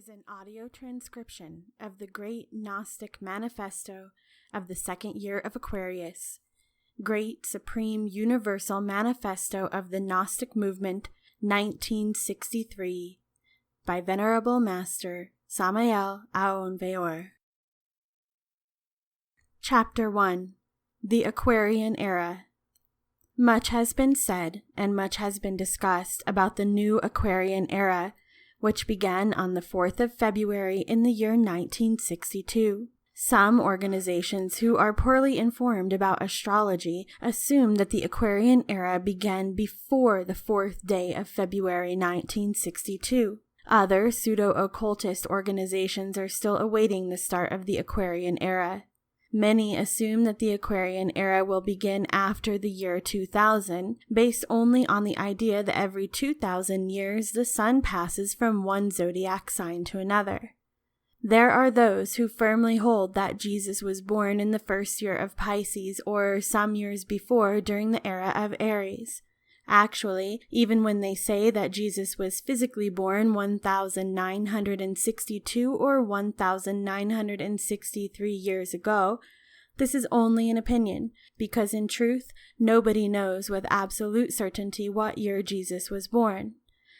is an audio transcription of the Great Gnostic Manifesto of the second year of Aquarius, Great Supreme Universal Manifesto of the Gnostic Movement, 1963, by Venerable Master Samael Aon Weor. Chapter 1. The Aquarian Era. Much has been said and much has been discussed about the new Aquarian Era, which began on the 4th of February in the year 1962. Some organizations who are poorly informed about astrology assume that the Aquarian Era began before the 4th day of February 1962. Other pseudo-occultist organizations are still awaiting the start of the Aquarian Era. Many assume that the Aquarian Era will begin after the year 2000, based only on the idea that every 2,000 years the sun passes from one zodiac sign to another. There are those who firmly hold that Jesus was born in the first year of Pisces or some years before during the era of Aries. Actually, even when they say that Jesus was physically born 1,962 or 1,963 years ago, this is only an opinion, because in truth, nobody knows with absolute certainty what year Jesus was born.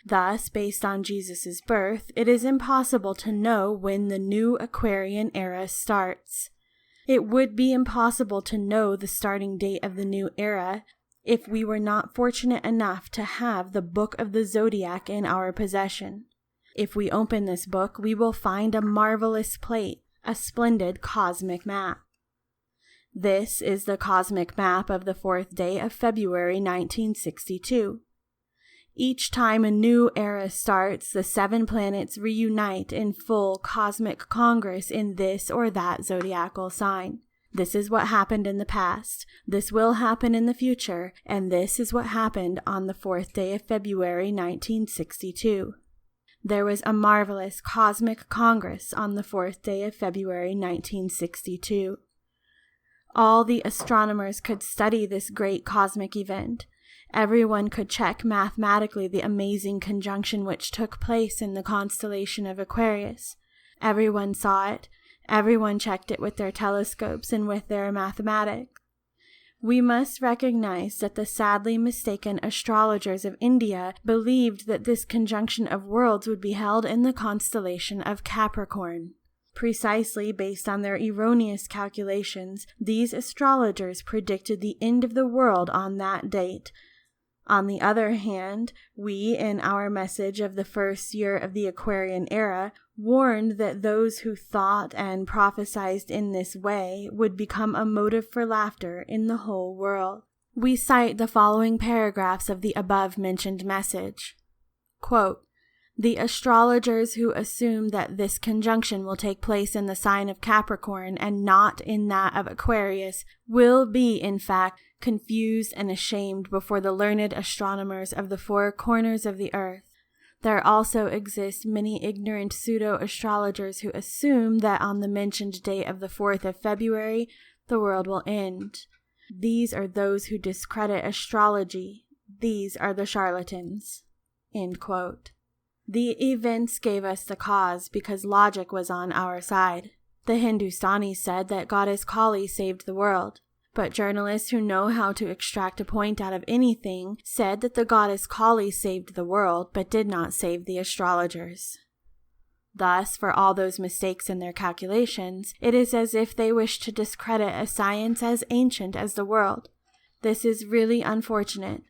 Thus, based on Jesus' birth, it is impossible to know when the new Aquarian Era starts. It would be impossible to know the starting date of the new era if we were not fortunate enough to have the Book of the Zodiac in our possession. If we open this book, we will find a marvelous plate, a splendid cosmic map. This is the cosmic map of the 4th day of February 1962. Each time a new era starts, the 7 planets reunite in full cosmic congress in this or that zodiacal sign. This is what happened in the past, this will happen in the future, and this is what happened on the 4th day of February 1962. There was a marvelous cosmic congress on the 4th day of February 1962. All the astronomers could study this great cosmic event. Everyone could check mathematically the amazing conjunction which took place in the constellation of Aquarius. Everyone saw it. Everyone checked it with their telescopes and with their mathematics. We must recognize that the sadly mistaken astrologers of India believed that this conjunction of worlds would be held in the constellation of Capricorn. Precisely based on their erroneous calculations, these astrologers predicted the end of the world on that date. On the other hand, we, in our message of the first year of the Aquarian Era, warned that those who thought and prophesied in this way would become a motive for laughter in the whole world. We cite the following paragraphs of the above-mentioned message. Quote, "The astrologers who assume that this conjunction will take place in the sign of Capricorn and not in that of Aquarius will be, in fact, confused and ashamed before the learned astronomers of the 4 corners of the earth. There also exist many ignorant pseudo-astrologers who assume that on the mentioned date of the 4th of February, the world will end. These are those who discredit astrology. These are the charlatans." End quote. The events gave us the cause because logic was on our side. The Hindustanis said that Goddess Kali saved the world. But journalists who know how to extract a point out of anything said that the goddess Kali saved the world, but did not save the astrologers. Thus, for all those mistakes in their calculations, it is as if they wish to discredit a science as ancient as the world. This is really unfortunate.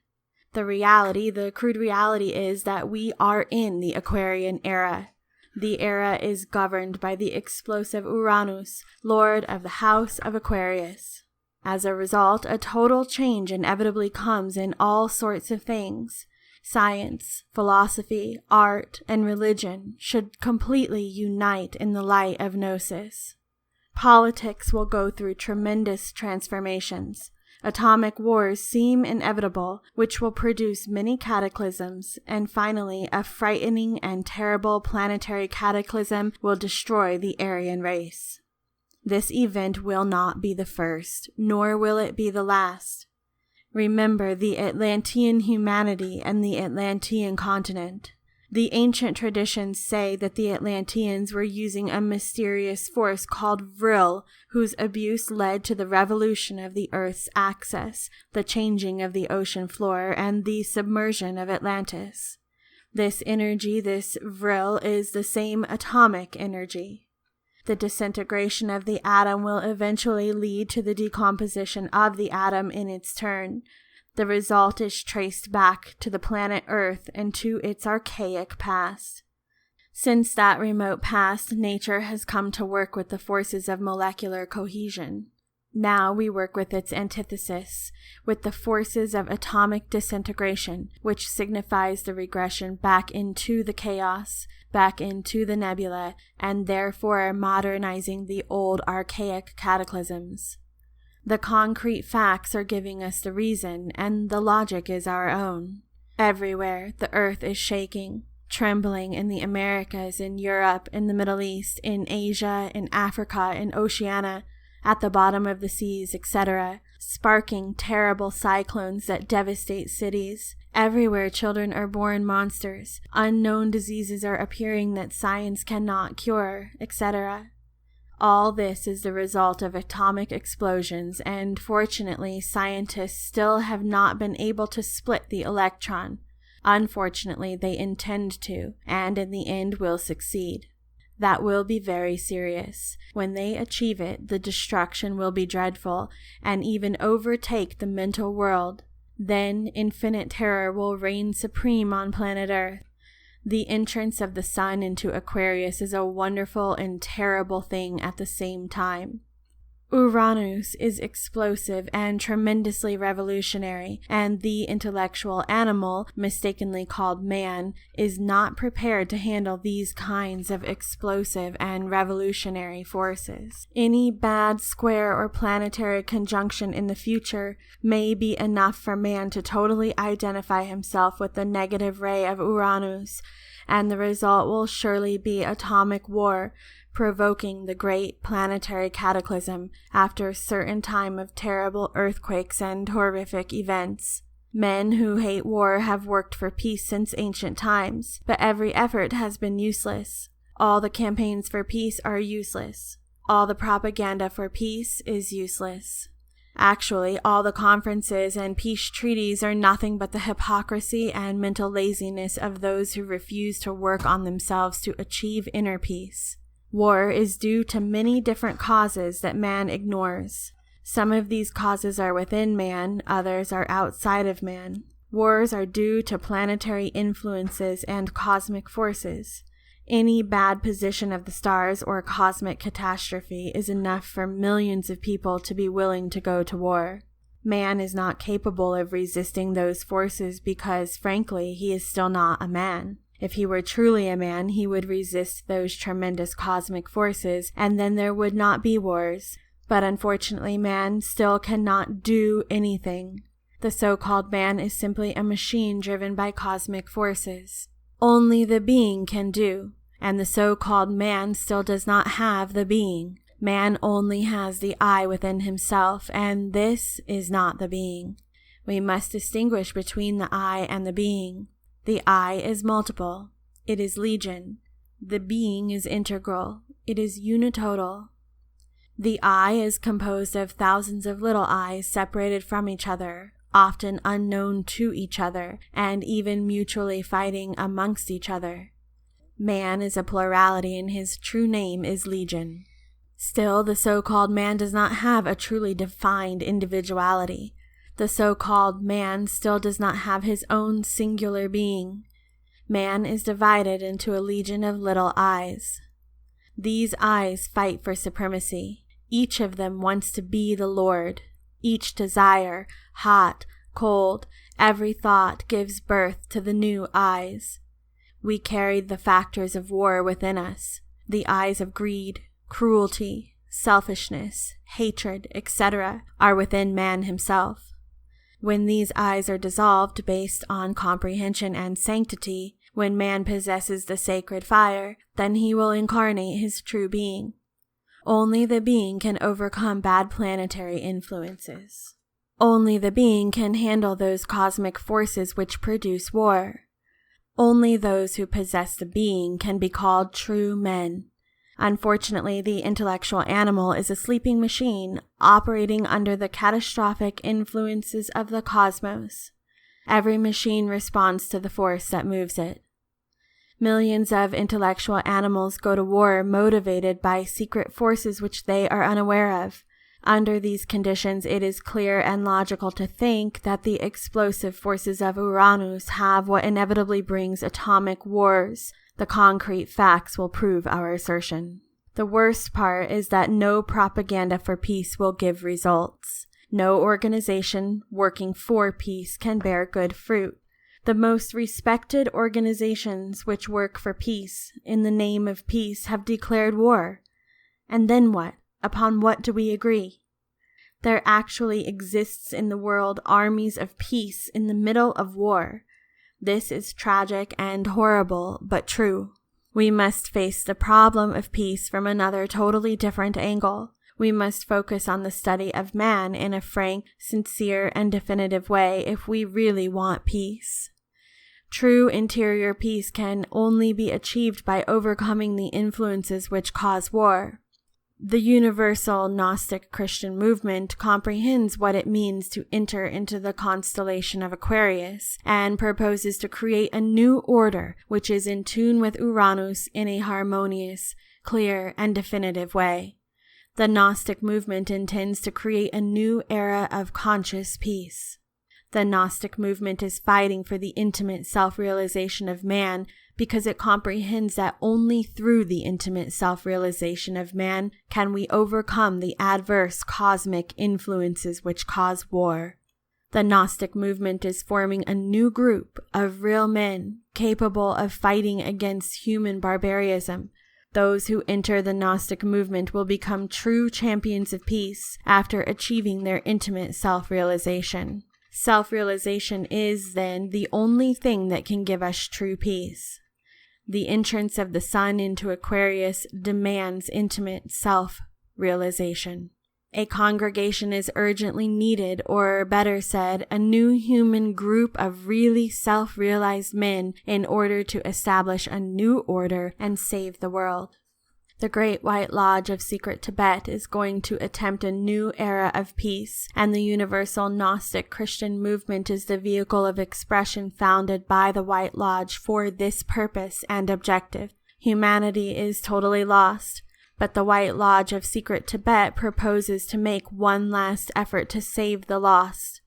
The crude reality is that we are in the Aquarian Era. The era is governed by the explosive Uranus, lord of the house of Aquarius. As a result, a total change inevitably comes in all sorts of things. Science, philosophy, art, and religion should completely unite in the light of Gnosis. Politics will go through tremendous transformations. Atomic wars seem inevitable, which will produce many cataclysms, and finally a frightening and terrible planetary cataclysm will destroy the Aryan race. This event will not be the first, nor will it be the last. Remember the Atlantean humanity and the Atlantean continent. The ancient traditions say that the Atlanteans were using a mysterious force called vril, whose abuse led to the revolution of the Earth's axis, the changing of the ocean floor, and the submersion of Atlantis. This energy, this vril, is the same atomic energy. The disintegration of the atom will eventually lead to the decomposition of the atom in its turn. The result is traced back to the planet Earth and to its archaic past. Since that remote past, nature has come to work with the forces of molecular cohesion. Now we work with its antithesis, with the forces of atomic disintegration, which signifies the regression back into the chaos, back into the nebula, and therefore modernizing the old archaic cataclysms. The concrete facts are giving us the reason, and the logic is our own. Everywhere, the earth is shaking, trembling in the Americas, in Europe, in the Middle East, in Asia, in Africa, in Oceania, at the bottom of the seas, etc., sparking terrible cyclones that devastate cities. Everywhere children are born monsters, unknown diseases are appearing that science cannot cure, etc. All this is the result of atomic explosions, and fortunately, scientists still have not been able to split the electron. Unfortunately, they intend to, and in the end will succeed. That will be very serious. When they achieve it, the destruction will be dreadful, and even overtake the mental world. Then infinite terror will reign supreme on planet Earth. The entrance of the sun into Aquarius is a wonderful and terrible thing at the same time. Uranus is explosive and tremendously revolutionary, and the intellectual animal, mistakenly called man, is not prepared to handle these kinds of explosive and revolutionary forces. Any bad square or planetary conjunction in the future may be enough for man to totally identify himself with the negative ray of Uranus, and the result will surely be atomic war, provoking the great planetary cataclysm after a certain time of terrible earthquakes and horrific events. Men who hate war have worked for peace since ancient times, but every effort has been useless. All the campaigns for peace are useless. All the propaganda for peace is useless. Actually, all the conferences and peace treaties are nothing but the hypocrisy and mental laziness of those who refuse to work on themselves to achieve inner peace. War is due to many different causes that man ignores. Some of these causes are within man, others are outside of man. Wars are due to planetary influences and cosmic forces. Any bad position of the stars or cosmic catastrophe is enough for millions of people to be willing to go to war. Man is not capable of resisting those forces because, frankly, he is still not a man. If he were truly a man, he would resist those tremendous cosmic forces, and then there would not be wars. But unfortunately, man still cannot do anything. The so-called man is simply a machine driven by cosmic forces. Only the being can do, and the so-called man still does not have the being. Man only has the I within himself, and this is not the being. We must distinguish between the I and the being. The I is multiple. It is legion. The being is integral. It is unitotal. The I is composed of thousands of little I's separated from each other, often unknown to each other, and even mutually fighting amongst each other. Man is a plurality, and his true name is legion. Still, the so-called man does not have a truly defined individuality. The so-called man still does not have his own singular being. Man is divided into a legion of little I's. These I's fight for supremacy. Each of them wants to be the Lord. Each desire, hot, cold, every thought gives birth to the new I's. We carry the factors of war within us, the I's of greed, cruelty, selfishness, hatred, etc. are within man himself. When these I's are dissolved based on comprehension and sanctity, when man possesses the sacred fire, then he will incarnate his true being. Only the being can overcome bad planetary influences. Only the being can handle those cosmic forces which produce war. Only those who possess the being can be called true men. Unfortunately, the intellectual animal is a sleeping machine operating under the catastrophic influences of the cosmos. Every machine responds to the force that moves it. Millions of intellectual animals go to war motivated by secret forces which they are unaware of. Under these conditions, it is clear and logical to think that the explosive forces of Uranus have what inevitably brings atomic wars. The concrete facts will prove our assertion. The worst part is that no propaganda for peace will give results. No organization working for peace can bear good fruit. The most respected organizations which work for peace, in the name of peace, have declared war. And then what? Upon what do we agree? There actually exists in the world armies of peace in the middle of war. This is tragic and horrible, but true. We must face the problem of peace from another totally different angle. We must focus on the study of man in a frank, sincere, and definitive way if we really want peace. True interior peace can only be achieved by overcoming the influences which cause war. The universal Gnostic Christian movement comprehends what it means to enter into the constellation of Aquarius and proposes to create a new order which is in tune with Uranus in a harmonious, clear, and definitive way. The Gnostic movement intends to create a new era of conscious peace. The Gnostic movement is fighting for the intimate self-realization of man because it comprehends that only through the intimate self-realization of man can we overcome the adverse cosmic influences which cause war. The Gnostic movement is forming a new group of real men capable of fighting against human barbarism. Those who enter the Gnostic movement will become true champions of peace after achieving their intimate self-realization. Self-realization is, then, the only thing that can give us true peace. The entrance of the sun into Aquarius demands intimate self-realization. A congregation is urgently needed, or better said, a new human group of really self-realized men in order to establish a new order and save the world. The Great White Lodge of Secret Tibet is going to attempt a new era of peace, and the universal Gnostic Christian movement is the vehicle of expression founded by the White Lodge for this purpose and objective. Humanity is totally lost, but the White Lodge of Secret Tibet proposes to make one last effort to save the lost.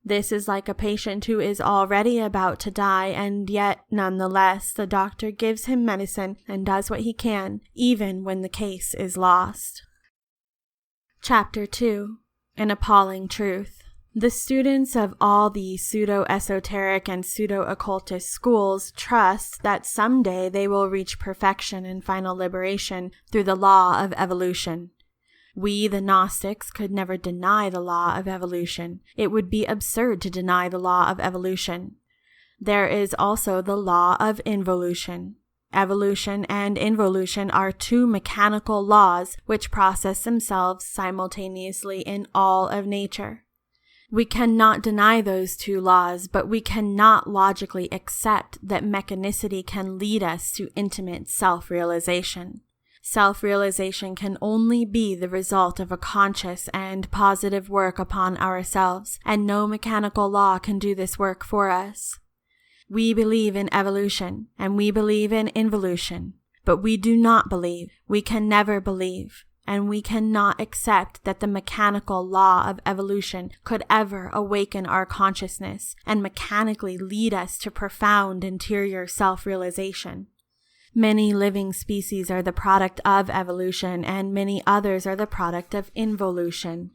This is like a patient who is already about to die, and yet, nonetheless, the doctor gives him medicine and does what he can, even when the case is lost. Chapter 2. An Appalling Truth. The students of all the pseudo-esoteric and pseudo-occultist schools trust that someday they will reach perfection and final liberation through the law of evolution. We, the Gnostics, could never deny the law of evolution. It would be absurd to deny the law of evolution. There is also the law of involution. Evolution and involution are two mechanical laws which process themselves simultaneously in all of nature. We cannot deny those two laws, but we cannot logically accept that mechanicity can lead us to intimate self-realization. Self-realization can only be the result of a conscious and positive work upon ourselves, and no mechanical law can do this work for us. We believe in evolution, and we believe in involution, but we do not believe, we can never believe, and we cannot accept that the mechanical law of evolution could ever awaken our consciousness and mechanically lead us to profound interior self-realization. Many living species are the product of evolution, and many others are the product of involution.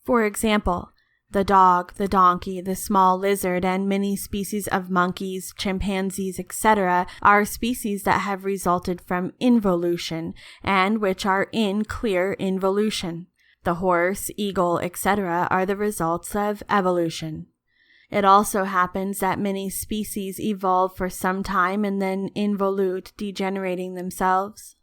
For example, the dog, the donkey, the small lizard, and many species of monkeys, chimpanzees, etc. are species that have resulted from involution, and which are in clear involution. The horse, eagle, etc. are the results of evolution. It also happens that many species evolve for some time and then involute, degenerating themselves.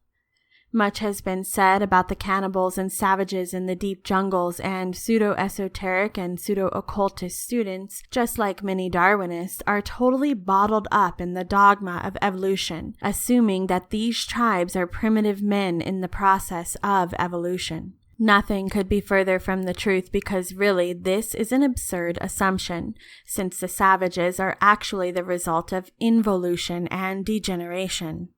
Much has been said about the cannibals and savages in the deep jungles, and pseudo-esoteric and pseudo-occultist students, just like many Darwinists, are totally bottled up in the dogma of evolution, assuming that these tribes are primitive men in the process of evolution. Nothing could be further from the truth, because really this is an absurd assumption, since the savages are actually the result of involution and degeneration.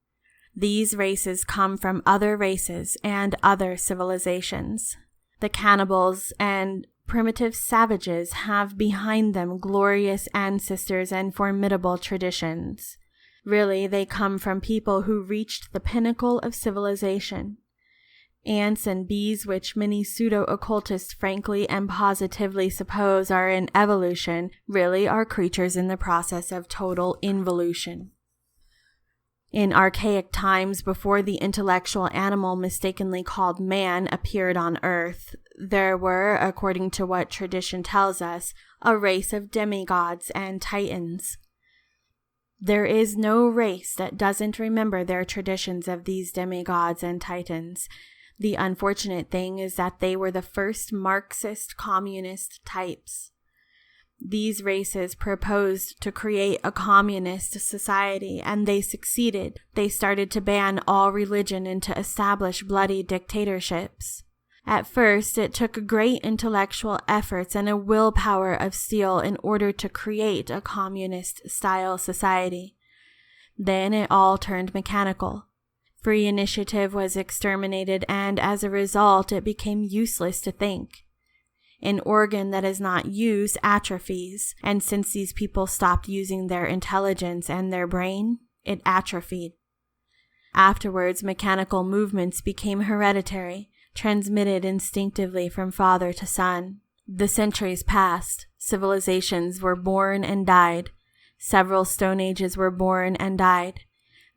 These races come from other races and other civilizations. The cannibals and primitive savages have behind them glorious ancestors and formidable traditions. Really, they come from people who reached the pinnacle of civilization. Ants and bees, which many pseudo-occultists frankly and positively suppose are in evolution, really are creatures in the process of total involution. In archaic times, before the intellectual animal mistakenly called man appeared on Earth, there were, according to what tradition tells us, a race of demigods and titans. There is no race that doesn't remember their traditions of these demigods and titans. The unfortunate thing is that they were the first Marxist communist types. These races proposed to create a communist society, and they succeeded. They started to ban all religion and to establish bloody dictatorships. At first, it took great intellectual efforts and a willpower of steel in order to create a communist-style society. Then it all turned mechanical. Free initiative was exterminated, and as a result, it became useless to think. An organ that is not used atrophies, and since these people stopped using their intelligence and their brain, it atrophied. Afterwards, mechanical movements became hereditary, transmitted instinctively from father to son. The centuries passed, civilizations were born and died. Several Stone Ages were born and died.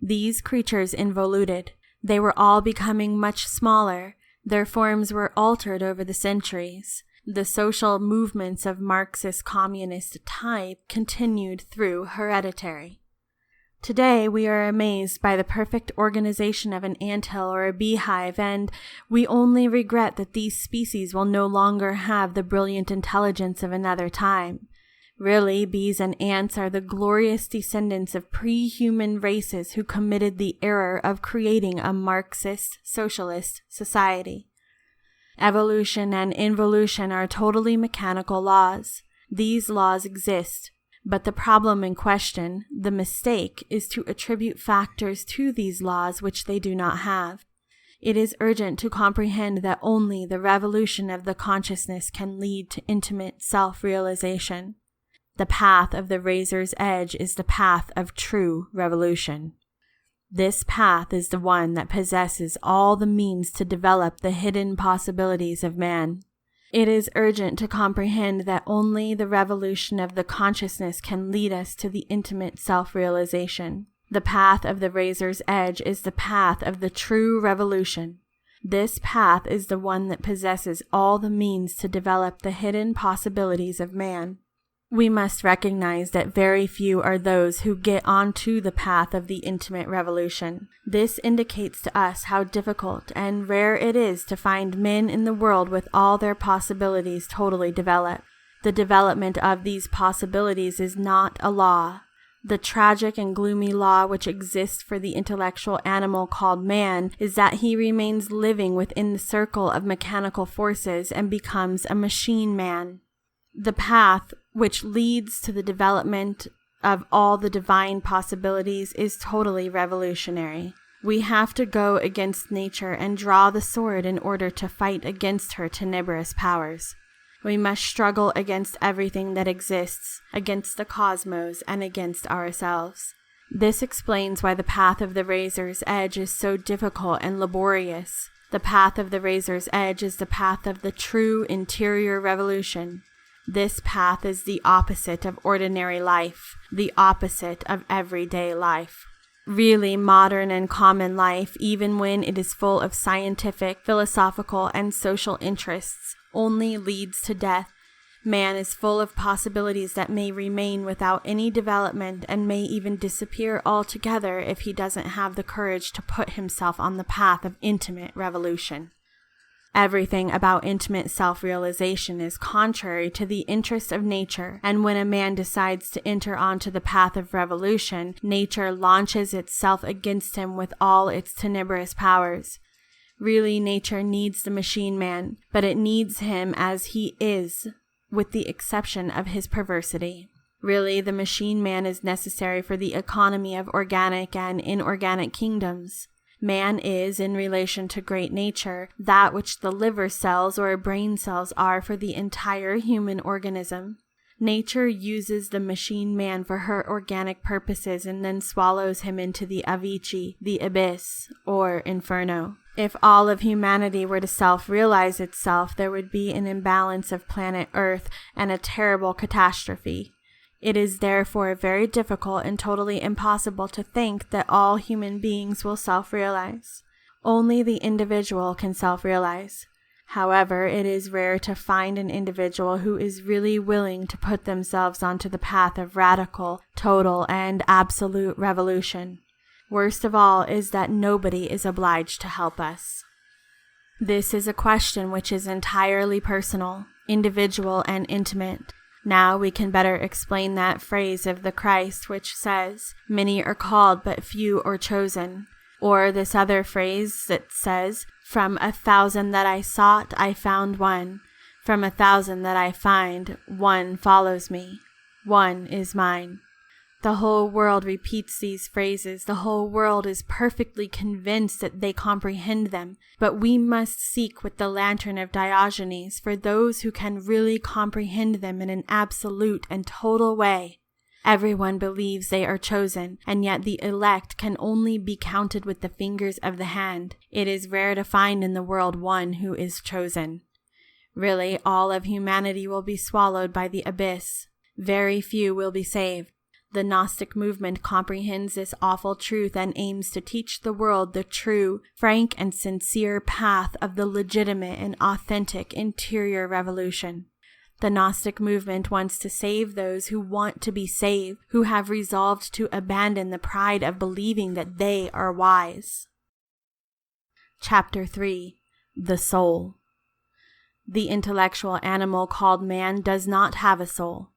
These creatures involuted. They were all becoming much smaller. Their forms were altered over the centuries. The social movements of Marxist communist type continued through hereditary. Today, we are amazed by the perfect organization of an anthill or a beehive, and we only regret that these species will no longer have the brilliant intelligence of another time. Really, bees and ants are the glorious descendants of pre-human races who committed the error of creating a Marxist socialist society. Evolution and involution are totally mechanical laws. These laws exist, but the problem in question, the mistake, is to attribute factors to these laws which they do not have. It is urgent to comprehend that only the revolution of the consciousness can lead to intimate self-realization. The path of the razor's edge is the path of true revolution. This path is the one that possesses all the means to develop the hidden possibilities of man. It is urgent to comprehend that only the revolution of the consciousness can lead us to the intimate self-realization. The path of the razor's edge is the path of the true revolution. This path is the one that possesses all the means to develop the hidden possibilities of man. We must recognize that very few are those who get onto the path of the intimate revolution. This indicates to us how difficult and rare it is to find men in the world with all their possibilities totally developed. The development of these possibilities is not a law. The tragic and gloomy law which exists for the intellectual animal called man is that he remains living within the circle of mechanical forces and becomes a machine man. The path which leads to the development of all the divine possibilities is totally revolutionary. We have to go against nature and draw the sword in order to fight against her tenebrous powers. We must struggle against everything that exists, against the cosmos, and against ourselves. This explains why the path of the razor's edge is so difficult and laborious. The path of the razor's edge is the path of the true interior revolution. This path is the opposite of ordinary life, the opposite of everyday life. Really, modern and common life, even when it is full of scientific, philosophical, and social interests, only leads to death, Man is full of possibilities that may remain without any development and may even disappear altogether if he doesn't have the courage to put himself on the path of intimate revolution. Everything about intimate self-realization is contrary to the interest of nature, and when a man decides to enter onto the path of revolution, nature launches itself against him with all its tenebrous powers. Really, nature needs the machine man, but it needs him as he is, with the exception of his perversity. Really, the machine man is necessary for the economy of organic and inorganic kingdoms. Man is, in relation to great nature, that which the liver cells or brain cells are for the entire human organism. Nature uses the machine man for her organic purposes and then swallows him into the Avicii, the abyss, or inferno. If all of humanity were to self-realize itself, there would be an imbalance of planet Earth and a terrible catastrophe. It is therefore very difficult and totally impossible to think that all human beings will self-realize. Only the individual can self-realize. However, it is rare to find an individual who is really willing to put themselves onto the path of radical, total, and absolute revolution. Worst of all is that nobody is obliged to help us. This is a question which is entirely personal, individual, and intimate. Now we can better explain that phrase of the Christ which says, "Many are called, but few are chosen." Or this other phrase that says, "From 1,000 that I sought, I found one. From 1,000 that I find, one follows me. One is mine." The whole world repeats these phrases. The whole world is perfectly convinced that they comprehend them. But we must seek with the lantern of Diogenes for those who can really comprehend them in an absolute and total way. Everyone believes they are chosen, and yet the elect can only be counted with the fingers of the hand. It is rare to find in the world one who is chosen. Really, all of humanity will be swallowed by the abyss. Very few will be saved. The Gnostic movement comprehends this awful truth and aims to teach the world the true, frank, and sincere path of the legitimate and authentic interior revolution. The Gnostic movement wants to save those who want to be saved, who have resolved to abandon the pride of believing that they are wise. Chapter 3. The Soul. The intellectual animal called man does not have a soul.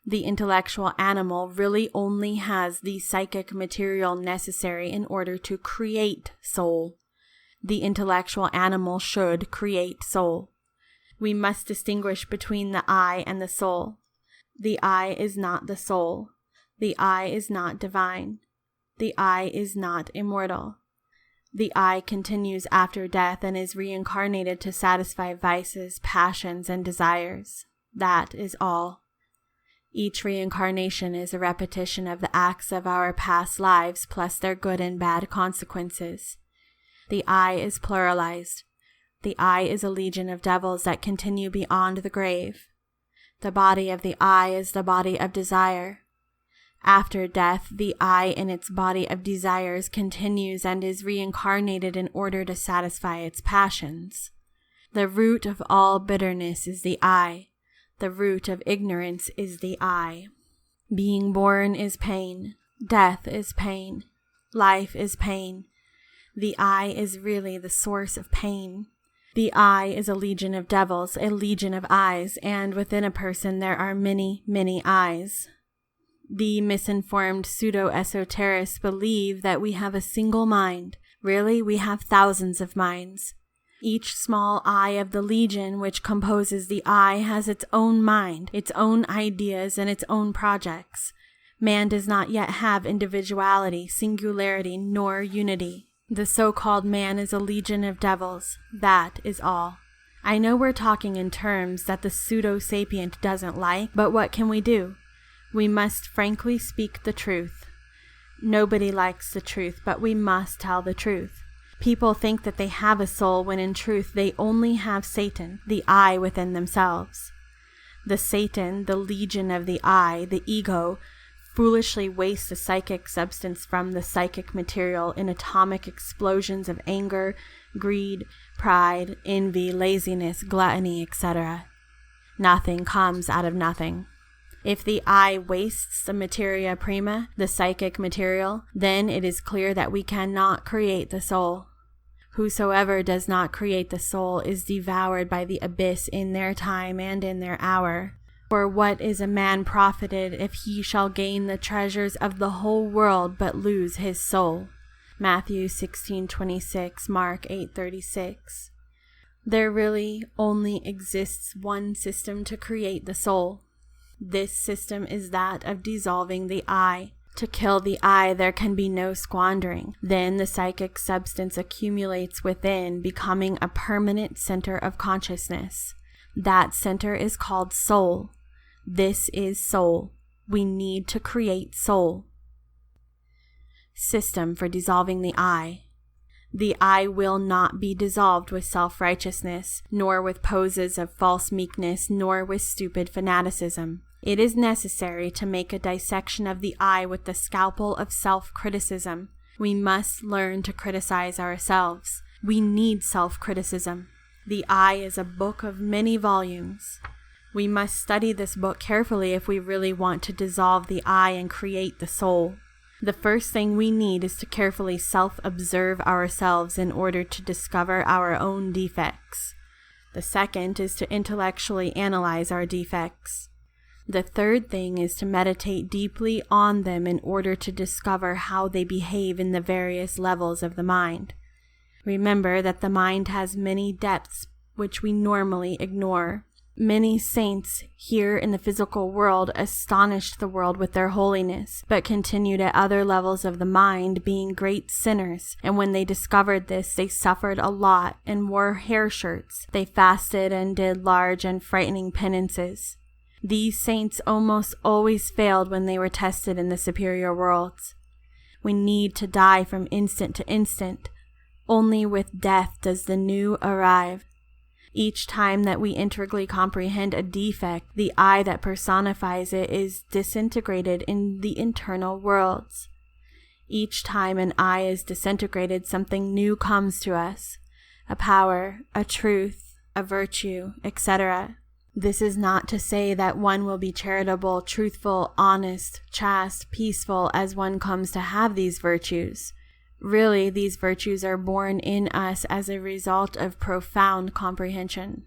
The intellectual animal really only has the psychic material necessary in order to create soul. The intellectual animal should create soul. We must distinguish between the I and the soul. The I is not the soul. The I is not divine. The I is not immortal. The I continues after death and is reincarnated to satisfy vices, passions, and desires. That is all. Each reincarnation is a repetition of the acts of our past lives plus their good and bad consequences. The I is pluralized. The I is a legion of devils that continue beyond the grave. The body of the I is the body of desire. After death, the I in its body of desires continues and is reincarnated in order to satisfy its passions. The root of all bitterness is the I. The root of ignorance is the I. Being born is pain. Death is pain. Life is pain. The I is really the source of pain. The I is a legion of devils, a legion of eyes, and within a person there are many, many eyes. The misinformed pseudo-esoterists believe that we have a single mind. Really, we have thousands of minds. Each small eye of the legion which composes the I has its own mind, its own ideas, and its own projects. Man does not yet have individuality, singularity, nor unity. The so-called man is a legion of devils. That is all. I know we're talking in terms that the pseudo-sapient doesn't like, but what can we do? We must frankly speak the truth. Nobody likes the truth, but we must tell the truth. People think that they have a soul when in truth they only have Satan, the I within themselves. The Satan, the legion of the I, the ego, foolishly wastes the psychic substance from the psychic material in atomic explosions of anger, greed, pride, envy, laziness, gluttony, etc. Nothing comes out of nothing. If the I wastes the materia prima, the psychic material, then it is clear that we cannot create the soul. Whosoever does not create the soul is devoured by the abyss in their time and in their hour. For what is a man profited if he shall gain the treasures of the whole world but lose his soul? Matthew 16:26, Mark 8:36. There really only exists one system to create the soul. This system is that of dissolving the I. To kill the I, there can be no squandering. Then the psychic substance accumulates within, becoming a permanent center of consciousness. That center is called soul. This is soul. We need to create soul. System for dissolving the I. The I will not be dissolved with self-righteousness, nor with poses of false meekness, nor with stupid fanaticism. It is necessary to make a dissection of the I with the scalpel of self-criticism. We must learn to criticize ourselves. We need self-criticism. The I is a book of many volumes. We must study this book carefully if we really want to dissolve the I and create the soul. The first thing we need is to carefully self-observe ourselves in order to discover our own defects. The second is to intellectually analyze our defects. The third thing is to meditate deeply on them in order to discover how they behave in the various levels of the mind. Remember that the mind has many depths which we normally ignore. Many saints here in the physical world astonished the world with their holiness, but continued at other levels of the mind being great sinners, and when they discovered this, they suffered a lot and wore hair shirts. They fasted and did large and frightening penances. These saints almost always failed when they were tested in the superior worlds. We need to die from instant to instant. Only with death does the new arrive. Each time that we integrally comprehend a defect, the I that personifies it is disintegrated in the internal worlds. Each time an I is disintegrated, something new comes to us, a power, a truth, a virtue, etc. This is not to say that one will be charitable, truthful, honest, chaste, peaceful as one comes to have these virtues. Really, these virtues are born in us as a result of profound comprehension.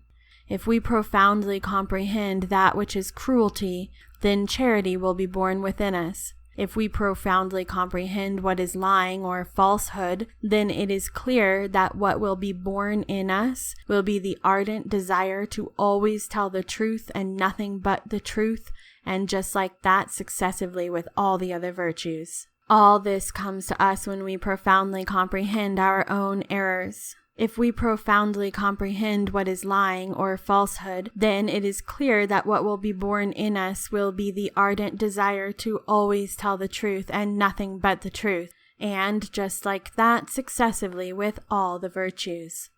If we profoundly comprehend that which is cruelty, then charity will be born within us. If we profoundly comprehend what is lying or falsehood, then it is clear that what will be born in us will be the ardent desire to always tell the truth and nothing but the truth, and just like that successively with all the other virtues. All this comes to us when we profoundly comprehend our own errors. If we profoundly comprehend what is lying or falsehood, then it is clear that what will be born in us will be the ardent desire to always tell the truth and nothing but the truth, and just like that successively with all the virtues.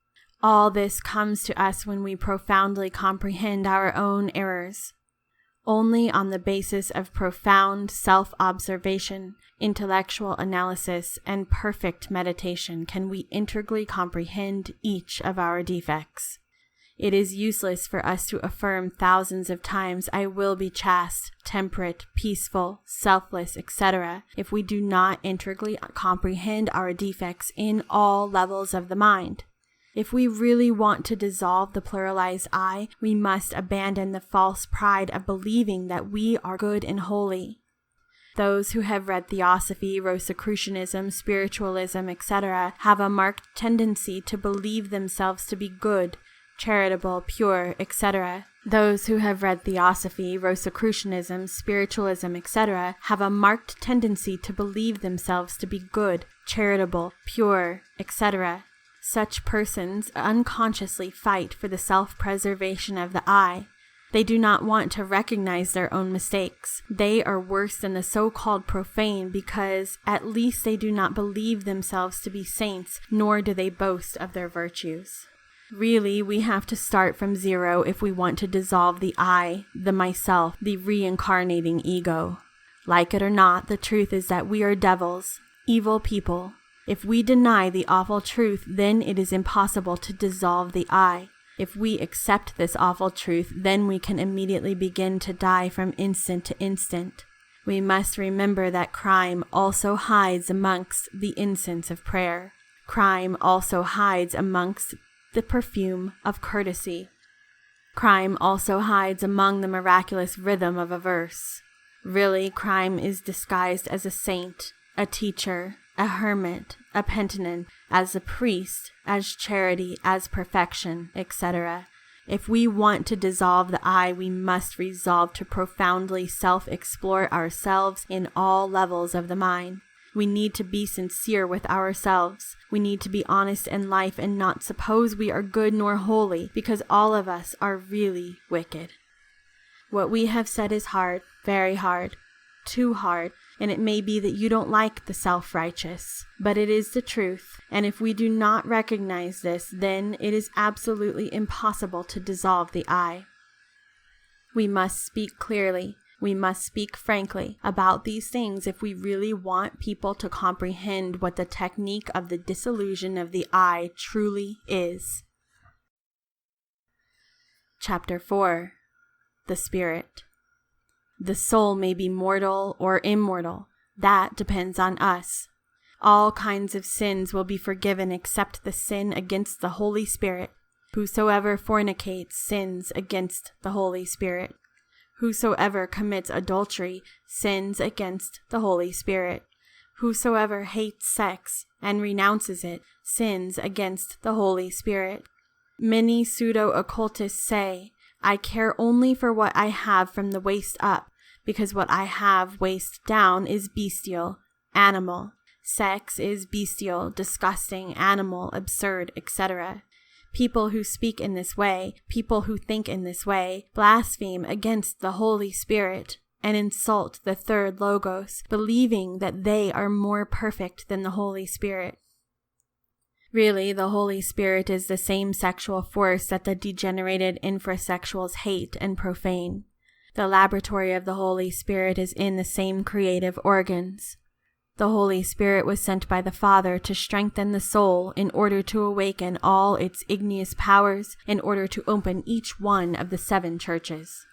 All this comes to us when we profoundly comprehend our own errors. Only on the basis of profound self-observation, intellectual analysis, and perfect meditation can we integrally comprehend each of our defects. It is useless for us to affirm thousands of times, I will be chaste, temperate, peaceful, selfless, etc., if we do not integrally comprehend our defects in all levels of the mind. If we really want to dissolve the pluralized I, we must abandon the false pride of believing that we are good and holy. Those who have read Theosophy, Rosicrucianism, Spiritualism, etc., have a marked tendency to believe themselves to be good, charitable, pure, etc. Those who have read Theosophy, Rosicrucianism, Spiritualism, etc., have a marked tendency to believe themselves to be good, charitable, pure, etc. Such persons unconsciously fight for the self-preservation of the I. They do not want to recognize their own mistakes. They are worse than the so-called profane because at least they do not believe themselves to be saints, nor do they boast of their virtues. Really, we have to start from zero if we want to dissolve the I, the myself, the reincarnating ego. Like it or not, the truth is that we are devils, evil people. If we deny the awful truth, then it is impossible to dissolve the I. If we accept this awful truth, then we can immediately begin to die from instant to instant. We must remember that crime also hides amongst the incense of prayer. Crime also hides amongst the perfume of courtesy. Crime also hides among the miraculous rhythm of a verse. Really, crime is disguised as a saint, a teacher, a hermit, a penitent, as a priest, as charity, as perfection, etc. If we want to dissolve the I, we must resolve to profoundly self-explore ourselves in all levels of the mind. We need to be sincere with ourselves. We need to be honest in life and not suppose we are good nor holy, because all of us are really wicked. What we have said is hard, very hard, too hard, and it may be that you don't like the self-righteous, but it is the truth, and if we do not recognize this, then it is absolutely impossible to dissolve the I. We must speak clearly. We must speak frankly about these things if we really want people to comprehend what the technique of the dissolution of the I truly is. Chapter 4. The Spirit. The soul may be mortal or immortal. That depends on us. All kinds of sins will be forgiven except the sin against the Holy Spirit. Whosoever fornicates sins against the Holy Spirit. Whosoever commits adultery sins against the Holy Spirit. Whosoever hates sex and renounces it sins against the Holy Spirit. Many pseudo-occultists say, I care only for what I have from the waist up, because what I have waist down is bestial, animal. Sex is bestial, disgusting, animal, absurd, etc. People who speak in this way, people who think in this way, blaspheme against the Holy Spirit and insult the third Logos, believing that they are more perfect than the Holy Spirit. Really, the Holy Spirit is the same sexual force that the degenerated infrasexuals hate and profane. The laboratory of the Holy Spirit is in the same creative organs. The Holy Spirit was sent by the Father to strengthen the soul in order to awaken all its igneous powers, in order to open each one of the 7 churches.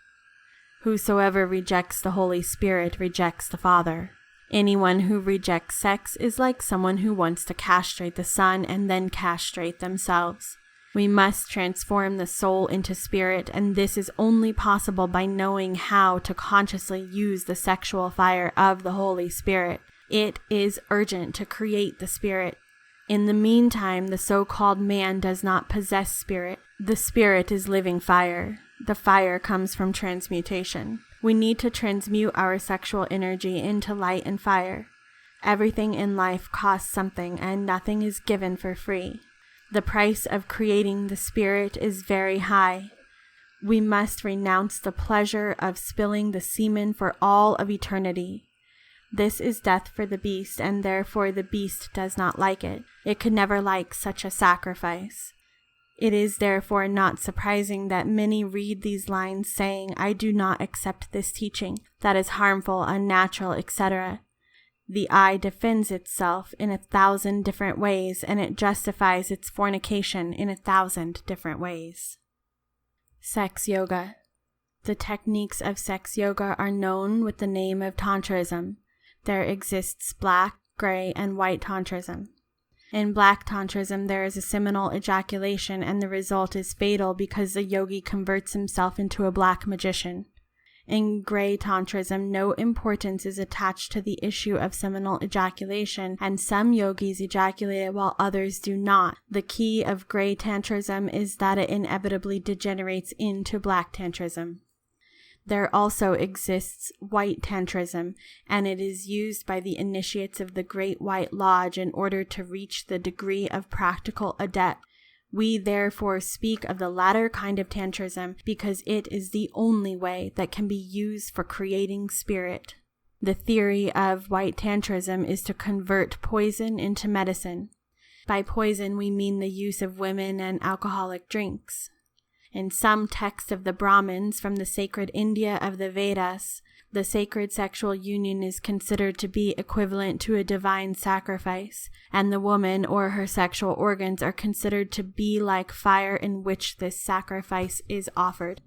Whosoever rejects the Holy Spirit rejects the Father. Anyone who rejects sex is like someone who wants to castrate the son and then castrate themselves. We must transform the soul into spirit, and this is only possible by knowing how to consciously use the sexual fire of the Holy Spirit. It is urgent to create the Spirit. In the meantime, the so-called man does not possess spirit. The Spirit is living fire. The fire comes from transmutation. We need to transmute our sexual energy into light and fire. Everything in life costs something, and nothing is given for free. The price of creating the Spirit is very high. We must renounce the pleasure of spilling the semen for all of eternity. This is death for the beast, and therefore the beast does not like it. It could never like such a sacrifice. It is therefore not surprising that many read these lines saying, I do not accept this teaching, that is harmful, unnatural, etc. The I defends itself in 1,000 different ways, and it justifies its fornication in 1,000 different ways. Sex Yoga. The techniques of sex yoga are known with the name of Tantrism. There exists black, gray, and white Tantrism. In black Tantrism, there is a seminal ejaculation, and the result is fatal because the yogi converts himself into a black magician. In gray Tantrism, no importance is attached to the issue of seminal ejaculation, and some yogis ejaculate while others do not. The key of gray Tantrism is that it inevitably degenerates into black Tantrism. There also exists white Tantrism, and it is used by the initiates of the Great White Lodge in order to reach the degree of practical adept. We therefore speak of the latter kind of Tantrism because it is the only way that can be used for creating spirit. The theory of white Tantrism is to convert poison into medicine. By poison, we mean the use of women and alcoholic drinks. In some texts of the Brahmins from the sacred India of the Vedas, the sacred sexual union is considered to be equivalent to a divine sacrifice, and the woman or her sexual organs are considered to be like fire in which this sacrifice is offered.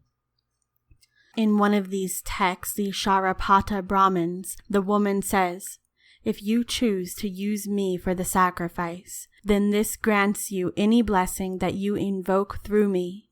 In one of these texts, the Sharapata Brahmins, the woman says, "If you choose to use me for the sacrifice, then this grants you any blessing that you invoke through me."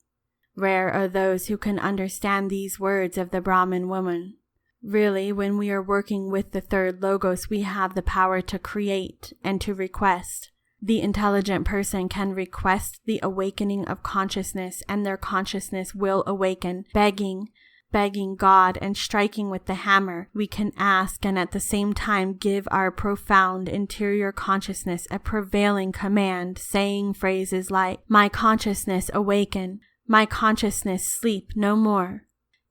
Rare are those who can understand these words of the Brahmin woman. Really, when we are working with the third logos, we have the power to create and to request. The intelligent person can request the awakening of consciousness, and their consciousness will awaken. Begging God and striking with the hammer, we can ask and at the same time give our profound interior consciousness a prevailing command, saying phrases like, "My consciousness awaken, my consciousness sleep no more."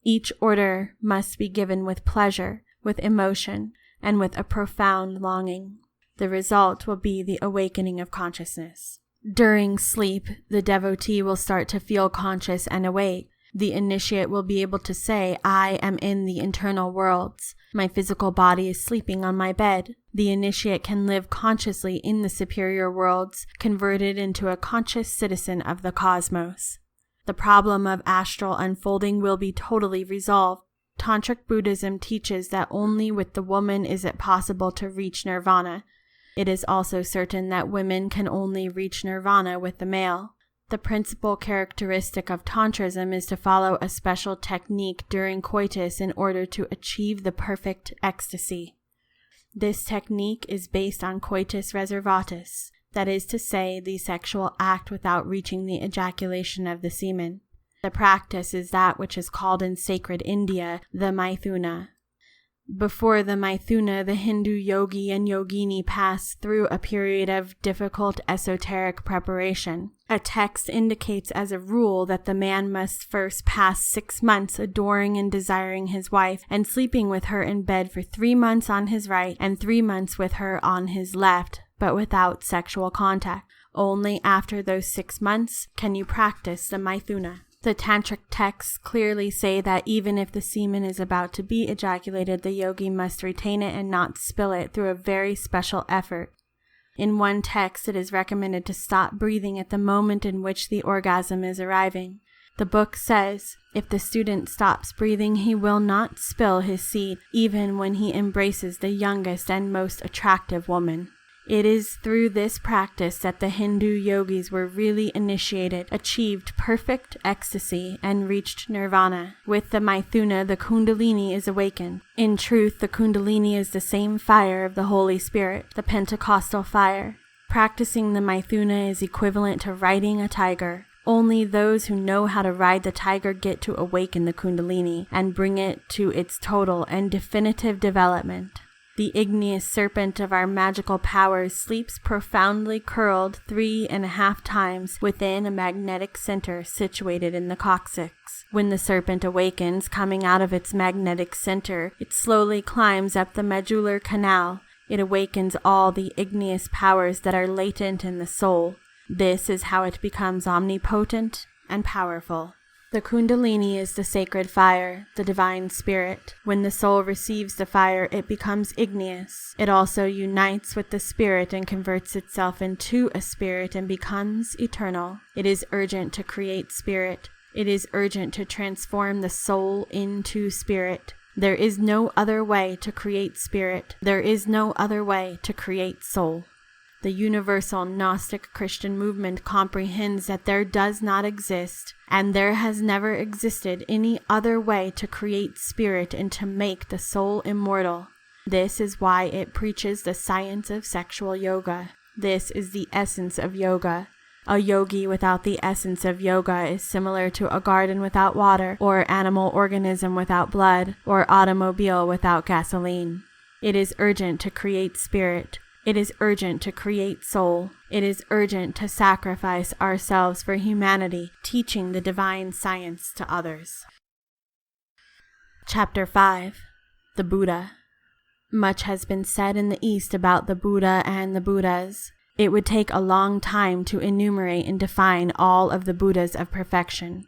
Each order must be given with pleasure, with emotion, and with a profound longing. The result will be the awakening of consciousness. During sleep, the devotee will start to feel conscious and awake. The initiate will be able to say, "I am in the internal worlds. My physical body is sleeping on my bed." The initiate can live consciously in the superior worlds, converted into a conscious citizen of the cosmos. The problem of astral unfolding will be totally resolved. Tantric Buddhism teaches that only with the woman is it possible to reach nirvana. It is also certain that women can only reach nirvana with the male. The principal characteristic of Tantrism is to follow a special technique during coitus in order to achieve the perfect ecstasy. This technique is based on coitus reservatus, that is to say, the sexual act without reaching the ejaculation of the semen. The practice is that which is called in sacred India the Maithuna. Before the Maithuna, the Hindu yogi and yogini pass through a period of difficult esoteric preparation. A text indicates as a rule that the man must first pass 6 months adoring and desiring his wife and sleeping with her in bed for 3 months on his right and 3 months with her on his left, but without sexual contact. Only after those 6 months can you practice the Maithuna. The tantric texts clearly say that even if the semen is about to be ejaculated, the yogi must retain it and not spill it through a very special effort. In one text, it is recommended to stop breathing at the moment in which the orgasm is arriving. The book says, if the student stops breathing, he will not spill his seed, even when he embraces the youngest and most attractive woman. It is through this practice that the Hindu yogis were really initiated, achieved perfect ecstasy, and reached nirvana. With the Maithuna, the Kundalini is awakened. In truth, the Kundalini is the same fire of the Holy Spirit, the Pentecostal fire. Practicing the Maithuna is equivalent to riding a tiger. Only those who know how to ride the tiger get to awaken the Kundalini and bring it to its total and definitive development. The igneous serpent of our magical powers sleeps profoundly curled 3.5 times within a magnetic center situated in the coccyx. When the serpent awakens, coming out of its magnetic center, it slowly climbs up the medullary canal. It awakens all the igneous powers that are latent in the soul. This is how it becomes omnipotent and powerful. The Kundalini is the sacred fire, the divine spirit. When the soul receives the fire, it becomes igneous. It also unites with the spirit and converts itself into a spirit and becomes eternal. It is urgent to create spirit. It is urgent to transform the soul into spirit. There is no other way to create spirit. There is no other way to create soul. The universal Gnostic Christian movement comprehends that there does not exist, and there has never existed, any other way to create spirit and to make the soul immortal. This is why it preaches the science of sexual yoga. This is the essence of yoga. A yogi without the essence of yoga is similar to a garden without water, or animal organism without blood, or automobile without gasoline. It is urgent to create spirit. It is urgent to create soul. It is urgent to sacrifice ourselves for humanity, teaching the divine science to others. Chapter 5. The Buddha. Much has been said in the East about the Buddha and the Buddhas. It would take a long time to enumerate and define all of the Buddhas of perfection.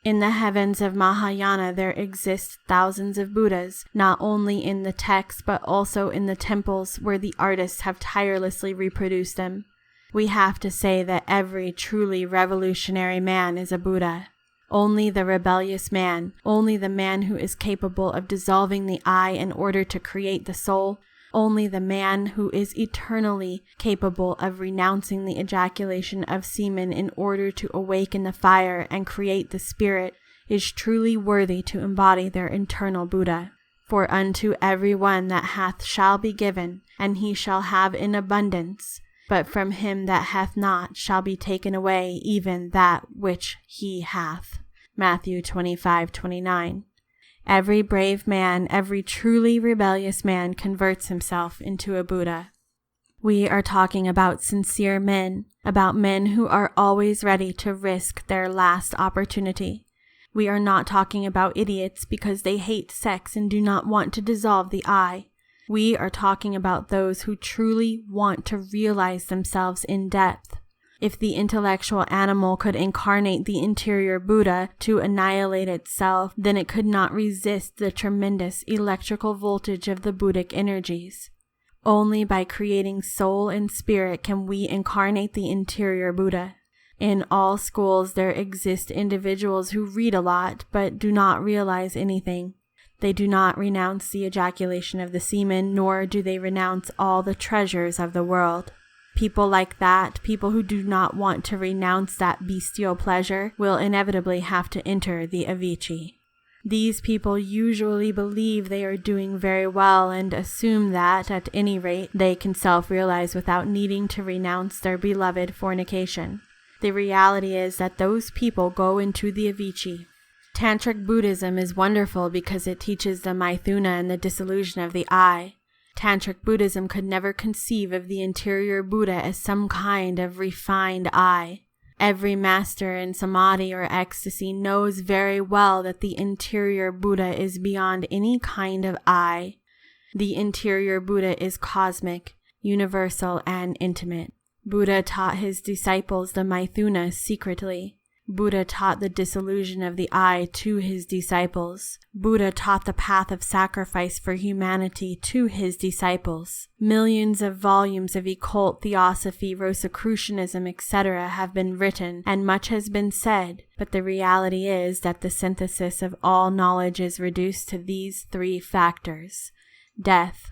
In the heavens of Mahayana there exist thousands of Buddhas, not only in the text but also in the temples where the artists have tirelessly reproduced them. We have to say that every truly revolutionary man is a Buddha. Only the rebellious man, only the man who is capable of dissolving the I in order to create the soul, only the man who is eternally capable of renouncing the ejaculation of semen in order to awaken the fire and create the spirit is truly worthy to embody their internal Buddha. For unto every one that hath shall be given, and he shall have in abundance. But from him that hath not shall be taken away even that which he hath. Matthew 25:29. Every brave man, every truly rebellious man converts himself into a Buddha. We are talking about sincere men, about men who are always ready to risk their last opportunity. We are not talking about idiots because they hate sex and do not want to dissolve the I. We are talking about those who truly want to realize themselves in depth. If the intellectual animal could incarnate the interior Buddha to annihilate itself, then it could not resist the tremendous electrical voltage of the Buddhic energies. Only by creating soul and spirit can we incarnate the interior Buddha. In all schools there exist individuals who read a lot but do not realize anything. They do not renounce the ejaculation of the semen, nor do they renounce all the treasures of the world. People like that, people who do not want to renounce that bestial pleasure, will inevitably have to enter the Avicii. These people usually believe they are doing very well and assume that, at any rate, they can self-realize without needing to renounce their beloved fornication. The reality is that those people go into the Avicii. Tantric Buddhism is wonderful because it teaches the Maithuna and the dissolution of the I. Tantric Buddhism could never conceive of the interior Buddha as some kind of refined I. Every master in samadhi or ecstasy knows very well that the interior Buddha is beyond any kind of I. The interior Buddha is cosmic, universal, and intimate. Buddha taught his disciples the Maithuna secretly. Buddha taught the dissolution of the I to his disciples. Buddha taught the path of sacrifice for humanity to his disciples. Millions of volumes of occult theosophy, Rosicrucianism, etc. have been written, and much has been said, but the reality is that the synthesis of all knowledge is reduced to these three factors: death,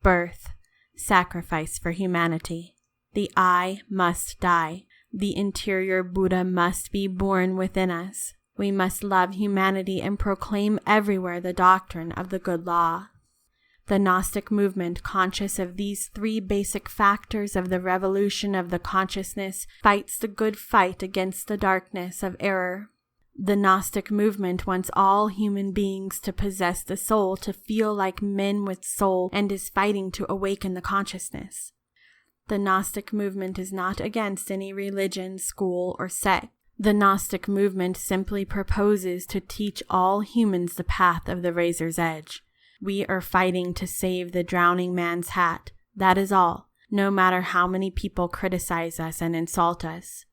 birth, sacrifice for humanity. The I must die. The interior Buddha must be born within us. We must love humanity and proclaim everywhere the doctrine of the good law. The Gnostic movement, conscious of these three basic factors of the revolution of the consciousness, fights the good fight against the darkness of error. The Gnostic movement wants all human beings to possess the soul, to feel like men with soul, and is fighting to awaken the consciousness. The Gnostic movement is not against any religion, school, or sect. The Gnostic movement simply proposes to teach all humans the path of the razor's edge. We are fighting to save the drowning man's hat. That is all, no matter how many people criticize us and insult us.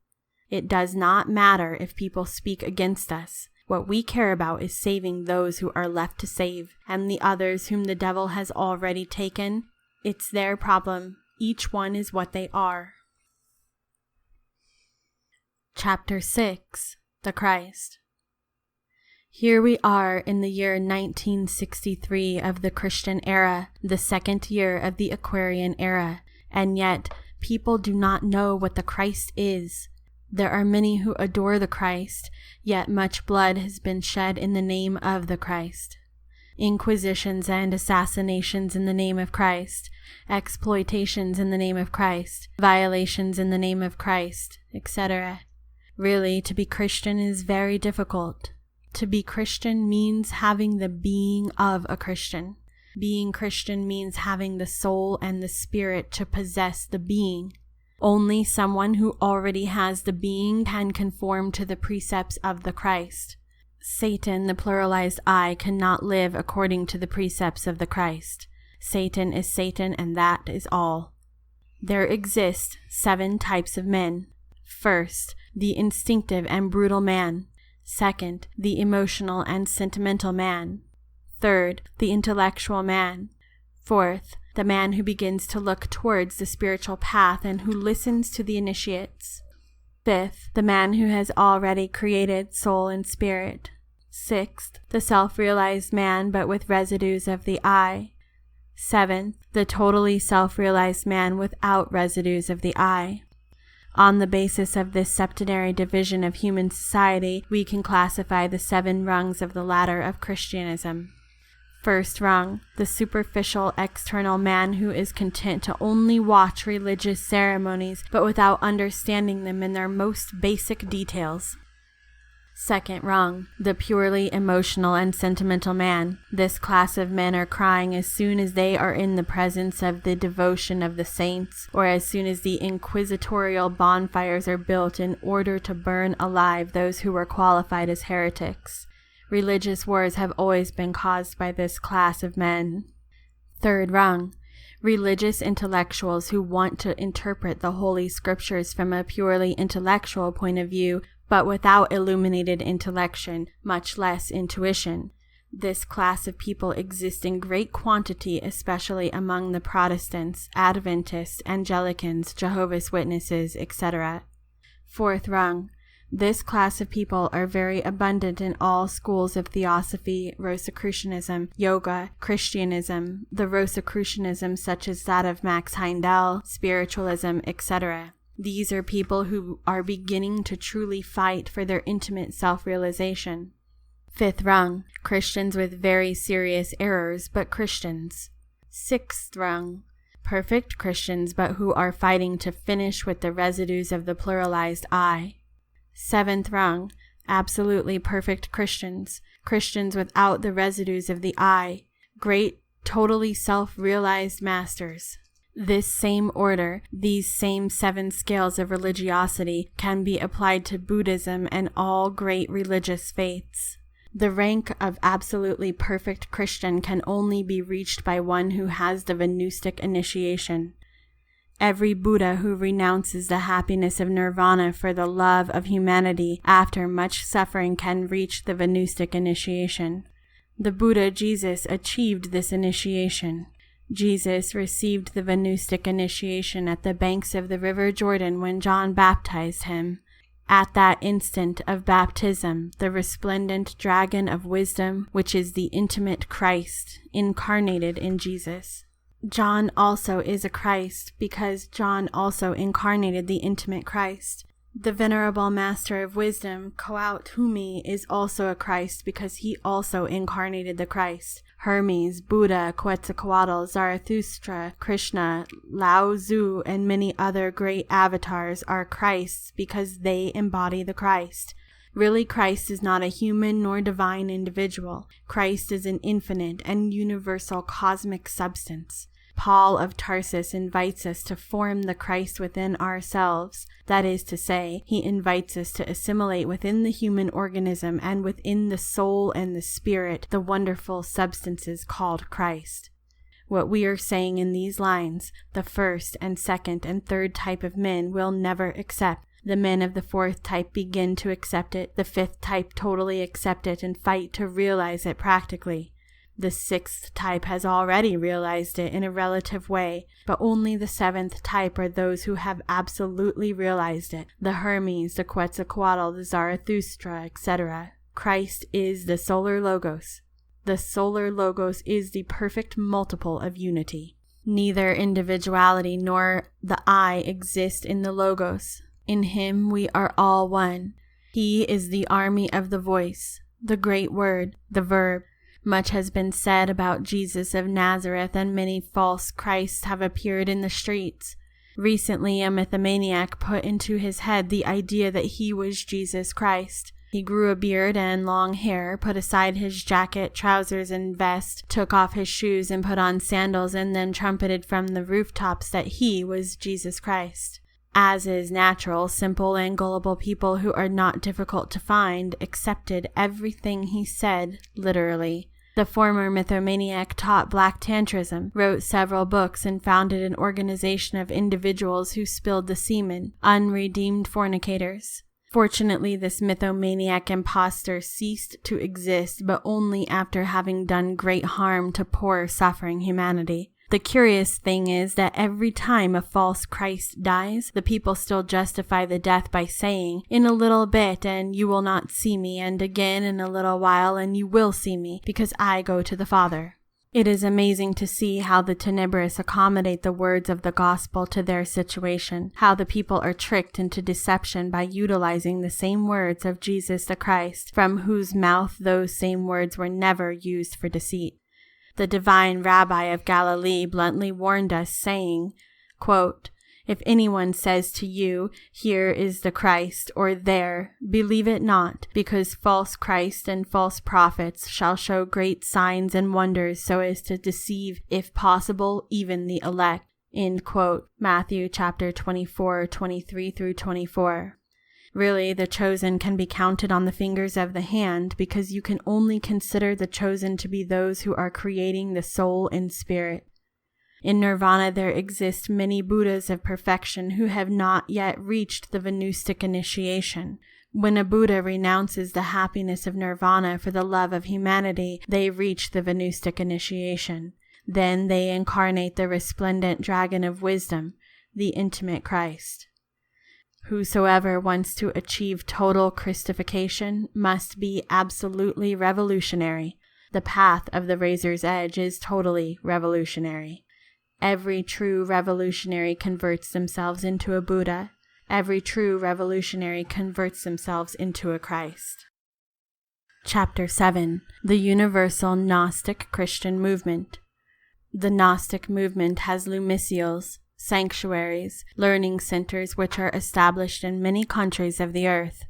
It does not matter if people speak against us. What we care about is saving those who are left to save, and the others whom the devil has already taken. It's their problem. Each one is what they are. Chapter 6. The Christ. Here we are in the year 1963 of the Christian era, the second year of the Aquarian era, and yet people do not know what the Christ is. There are many who adore the Christ, yet much blood has been shed in the name of the Christ. Inquisitions and assassinations in the name of Christ, exploitations in the name of Christ, violations in the name of Christ, etc. Really, to be Christian is very difficult. To be Christian means having the being of a Christian. Being Christian means having the soul and the spirit to possess the being. Only someone who already has the being can conform to the precepts of the Christ. Satan, the pluralized I, cannot live according to the precepts of the Christ. Satan is Satan, and that is all. There exist 7 types of men. First, the instinctive and brutal man. Second, the emotional and sentimental man. Third, the intellectual man. Fourth, the man who begins to look towards the spiritual path and who listens to the initiates. Fifth, the man who has already created soul and spirit. Sixth, the self-realized man but with residues of the I. Seventh, the totally self-realized man without residues of the I. On the basis of this septenary division of human society, we can classify the 7 rungs of the ladder of Christianism. First rung, the superficial external man who is content to only watch religious ceremonies but without understanding them in their most basic details. Second rung, the purely emotional and sentimental man. This class of men are crying as soon as they are in the presence of the devotion of the saints, or as soon as the inquisitorial bonfires are built in order to burn alive those who were qualified as heretics. Religious wars have always been caused by this class of men. Third rung, religious intellectuals who want to interpret the Holy Scriptures from a purely intellectual point of view, but without illuminated intellection, much less intuition. This class of people exists in great quantity, especially among the Protestants, Adventists, Anglicans, Jehovah's Witnesses, etc. Fourth rung, this class of people are very abundant in all schools of theosophy, Rosicrucianism, yoga, Christianism, the Rosicrucianism such as that of Max Heindel, spiritualism, etc. These are people who are beginning to truly fight for their intimate self-realization. Fifth rung, Christians with very serious errors, but Christians. Sixth rung, perfect Christians, but who are fighting to finish with the residues of the pluralized I. Seventh rung, absolutely perfect Christians, Christians without the residues of the I, great, totally self-realized masters. This same order, these same 7 scales of religiosity, can be applied to Buddhism and all great religious faiths. The rank of absolutely perfect Christian can only be reached by one who has the Gnostic initiation. Every Buddha who renounces the happiness of nirvana for the love of humanity after much suffering can reach the Gnostic initiation. The Buddha Jesus achieved this initiation. Jesus received the Gnostic initiation at the banks of the river Jordan when John baptized him. At that instant of baptism, the resplendent dragon of wisdom, which is the intimate Christ, incarnated in Jesus. John also is a Christ, because John also incarnated the intimate Christ. The venerable master of wisdom, Gautama, is also a Christ, because he also incarnated the Christ. Hermes, Buddha, Quetzalcoatl, Zarathustra, Krishna, Lao Tzu, and many other great avatars are Christs because they embody the Christ. Really, Christ is not a human nor divine individual. Christ is an infinite and universal cosmic substance. Paul of Tarsus invites us to form the Christ within ourselves. That is to say, he invites us to assimilate within the human organism and within the soul and the spirit the wonderful substances called Christ. What we are saying in these lines, the first and second and third type of men will never accept. The men of the fourth type begin to accept it. The fifth type totally accept it and fight to realize it practically. The sixth type has already realized it in a relative way, but only the seventh type are those who have absolutely realized it. The Hermes, the Quetzalcoatl, the Zarathustra, etc. Christ is the solar logos. The solar logos is the perfect multiple of unity. Neither individuality nor the I exist in the logos. In him we are all one. He is the army of the voice, the great word, the verb. Much has been said about Jesus of Nazareth, and many false Christs have appeared in the streets. Recently, a mythomaniac put into his head the idea that he was Jesus Christ. He grew a beard and long hair, put aside his jacket, trousers, and vest, took off his shoes and put on sandals, and then trumpeted from the rooftops that he was Jesus Christ. As is natural, simple and gullible people who are not difficult to find accepted everything he said literally. The former mythomaniac taught black tantrism, wrote several books, and founded an organization of individuals who spilled the semen, unredeemed fornicators. Fortunately, this mythomaniac impostor ceased to exist, but only after having done great harm to poor, suffering humanity. The curious thing is that every time a false Christ dies, the people still justify the death by saying, "In a little bit, and you will not see me, and again in a little while, and you will see me, because I go to the Father." It is amazing to see how the tenebrous accommodate the words of the gospel to their situation, how the people are tricked into deception by utilizing the same words of Jesus the Christ, from whose mouth those same words were never used for deceit. The divine Rabbi of Galilee bluntly warned us, saying, quote, "If anyone says to you, 'Here is the Christ,' or 'There,' believe it not, because false Christs and false prophets shall show great signs and wonders so as to deceive, if possible, even the elect." End quote. Matthew chapter 24, 23 through 24. Really, the chosen can be counted on the fingers of the hand, because you can only consider the chosen to be those who are creating the soul and spirit. In Nirvana, there exist many Buddhas of perfection who have not yet reached the Gnostic initiation. When a Buddha renounces the happiness of Nirvana for the love of humanity, they reach the Gnostic initiation. Then they incarnate the resplendent dragon of wisdom, the intimate Christ. Whosoever wants to achieve total Christification must be absolutely revolutionary. The path of the razor's edge is totally revolutionary. Every true revolutionary converts themselves into a Buddha. Every true revolutionary converts themselves into a Christ. Chapter 7. The Universal Gnostic Christian Movement. The Gnostic movement has lumicials, sanctuaries, learning centers which are established in many countries of the earth.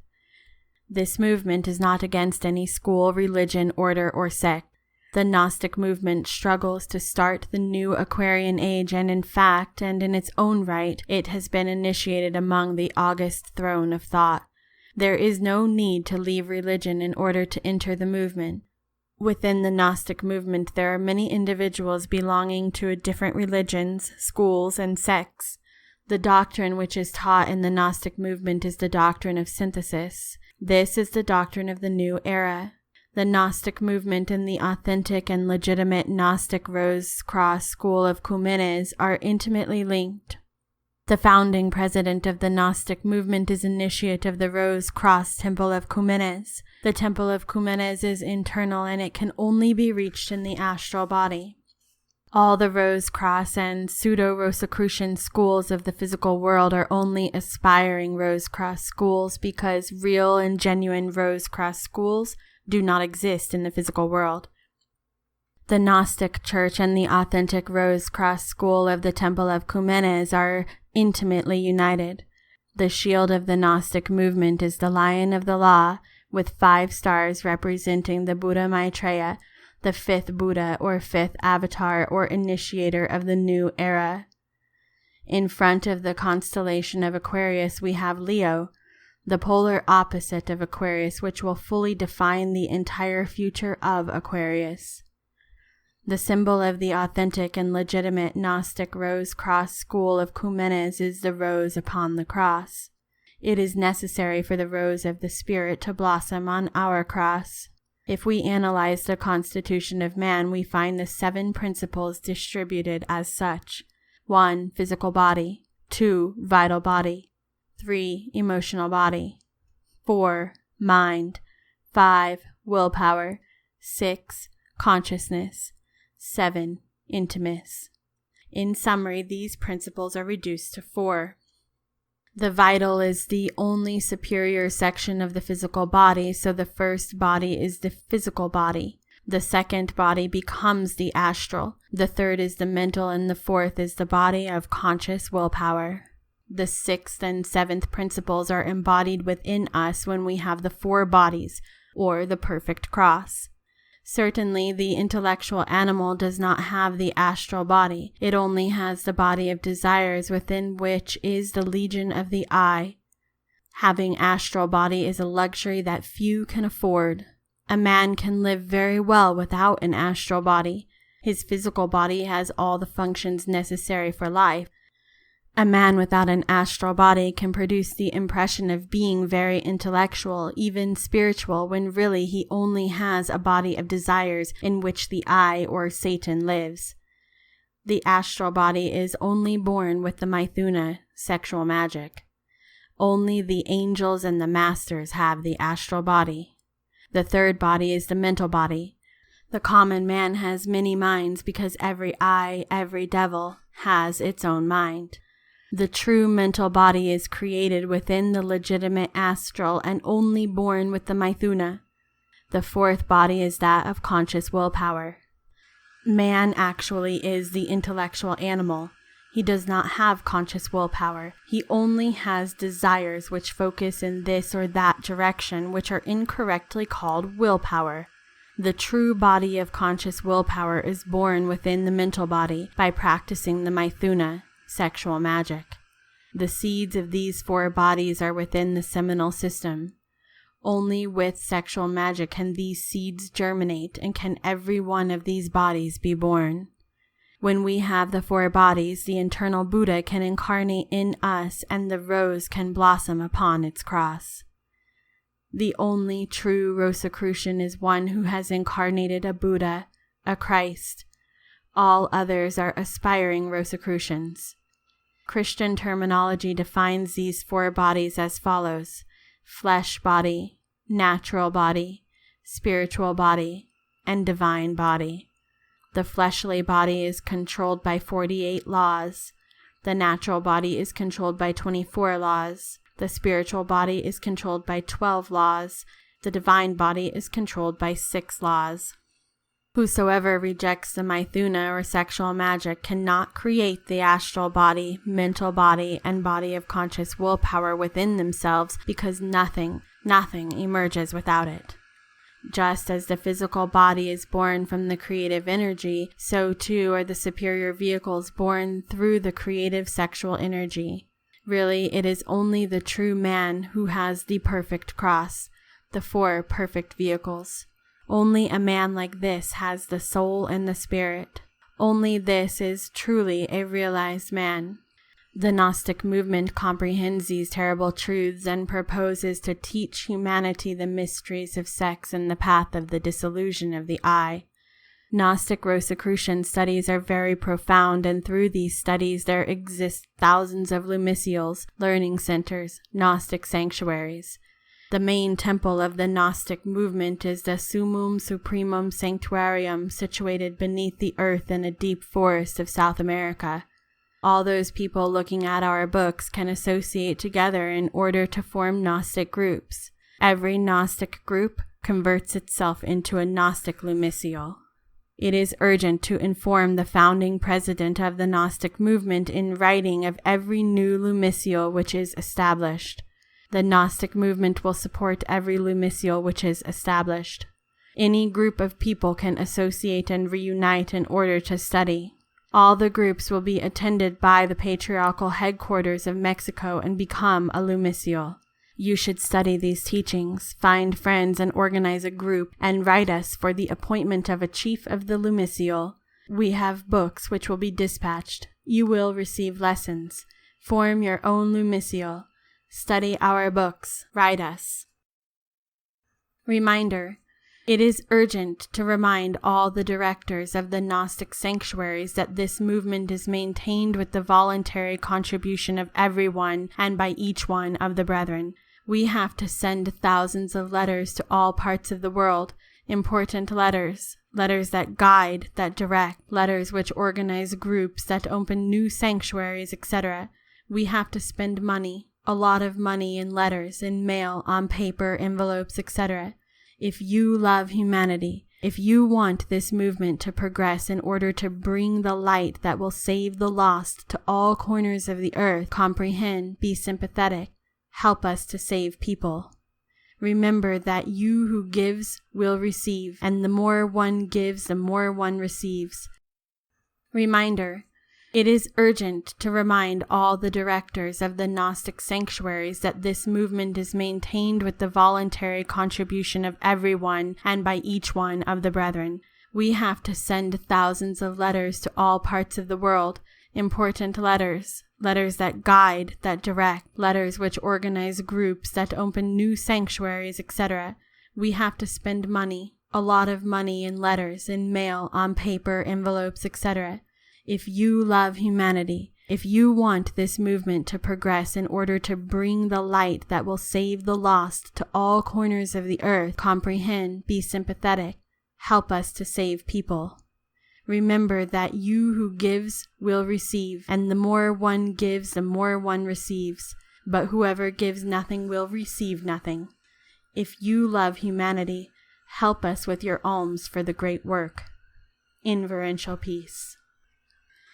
This movement is not against any school, religion, order, or sect. The Gnostic movement struggles to start the new Aquarian age, and in fact, and in its own right, it has been initiated among the august throne of thought. There is no need to leave religion in order to enter the movement. Within the Gnostic movement, there are many individuals belonging to different religions, schools, and sects. The doctrine which is taught in the Gnostic movement is the doctrine of synthesis. This is the doctrine of the new era. The Gnostic movement and the authentic and legitimate Gnostic Rose-Cross School of Coumenes are intimately linked. The founding president of the Gnostic movement is initiate of the Rose-Cross Temple of Coumenes. The Temple of Coumenes is internal, and it can only be reached in the astral body. All the Rose-Cross and pseudo-Rosicrucian schools of the physical world are only aspiring Rose-Cross schools, because real and genuine Rose-Cross schools do not exist in the physical world. The Gnostic Church and the authentic Rose-Cross School of the Temple of Coumenes are intimately united. The shield of the Gnostic movement is the Lion of the Law, with 5 stars representing the Buddha Maitreya, the 5th Buddha or 5th avatar or initiator of the new era. In front of the constellation of Aquarius we have Leo, the polar opposite of Aquarius, which will fully define the entire future of Aquarius. The symbol of the authentic and legitimate Gnostic Rose-Cross School of Coumenes is the rose upon the cross. It is necessary for the rose of the Spirit to blossom on our cross. If we analyze the constitution of man, we find the 7 principles distributed as such. 1. Physical body. 2. Vital body. 3. Emotional body. 4. Mind. 5. Willpower. 6. Consciousness. 7. Intimacy. In summary, these principles are reduced to 4. The vital is the only superior section of the physical body, so the first body is the physical body. The second body becomes the astral. The third is the mental, and the fourth is the body of conscious willpower. The 6th and 7th principles are embodied within us when we have the 4 bodies, or the perfect cross. Certainly, the intellectual animal does not have the astral body. It only has the body of desires, within which is the legion of the eye. Having astral body is a luxury that few can afford. A man can live very well without an astral body. His physical body has all the functions necessary for life. A man without an astral body can produce the impression of being very intellectual, even spiritual, when really he only has a body of desires in which the I, or Satan, lives. The astral body is only born with the Mithuna, sexual magic. Only the angels and the masters have the astral body. The third body is the mental body. The common man has many minds because every I, every devil, has its own mind. The true mental body is created within the legitimate astral and only born with the Mithuna. The fourth body is that of conscious willpower. Man actually is the intellectual animal. He does not have conscious willpower. He only has desires which focus in this or that direction, which are incorrectly called willpower. The true body of conscious willpower is born within the mental body by practicing the Mithuna, sexual magic. The seeds of these four bodies are within the seminal system. Only with sexual magic can these seeds germinate and can every one of these bodies be born. When we have the four bodies, the internal Buddha can incarnate in us and the rose can blossom upon its cross. The only true Rosicrucian is one who has incarnated a Buddha, a Christ. All others are aspiring Rosicrucians. Christian terminology defines these four bodies as follows: flesh body, natural body, spiritual body, and divine body. The fleshly body is controlled by 48 laws. The natural body is controlled by 24 laws. The spiritual body is controlled by 12 laws. The divine body is controlled by 6 laws. Whosoever rejects the Mithuna or sexual magic cannot create the astral body, mental body, and body of conscious willpower within themselves because nothing emerges without it. Just as the physical body is born from the creative energy, so too are the superior vehicles born through the creative sexual energy. Really, it is only the true man who has the perfect cross, the 4 perfect vehicles. Only a man like this has the soul and the spirit. Only this is truly a realized man. The Gnostic movement comprehends these terrible truths and proposes to teach humanity the mysteries of sex and the path of the dissolution of the I. Gnostic Rosicrucian studies are very profound, and through these studies there exist thousands of lumicials, learning centers, Gnostic sanctuaries. The main temple of the Gnostic movement is the Summum Supremum Sanctuarium, situated beneath the earth in a deep forest of South America. All those people looking at our books can associate together in order to form Gnostic groups. Every Gnostic group converts itself into a Gnostic lumicial. It is urgent to inform the founding president of the Gnostic movement in writing of every new lumicial which is established. The Gnostic movement will support every lumicial which is established. Any group of people can associate and reunite in order to study. All the groups will be attended by the patriarchal headquarters of Mexico and become a lumicial. You should study these teachings, find friends and organize a group, and write us for the appointment of a chief of the lumicial. We have books which will be dispatched. You will receive lessons. Form your own lumicial. Study our books. Write us. Reminder: it is urgent to remind all the directors of the Gnostic sanctuaries that this movement is maintained with the voluntary contribution of everyone and by each one of the brethren. We have to send thousands of letters to all parts of the world, important letters, letters that guide, that direct, letters which organize groups, that open new sanctuaries, etc. We have to spend money. A lot of money in letters, in mail, on paper, envelopes, etc. If you love humanity, if you want this movement to progress in order to bring the light that will save the lost to all corners of the earth, comprehend, be sympathetic, help us to save people. Remember that you who gives will receive, and the more one gives, the more one receives. Reminder: it is urgent to remind all the directors of the Gnostic sanctuaries that this movement is maintained with the voluntary contribution of everyone and by each one of the brethren. We have to send thousands of letters to all parts of the world, important letters, letters that guide, that direct, letters which organize groups, that open new sanctuaries, etc. We have to spend money, a lot of money in letters, in mail, on paper, envelopes, etc. If you love humanity, if you want this movement to progress in order to bring the light that will save the lost to all corners of the earth, comprehend, be sympathetic, help us to save people. Remember that you who gives will receive, and the more one gives, the more one receives. But whoever gives nothing will receive nothing. If you love humanity, help us with your alms for the great work. Inferential peace.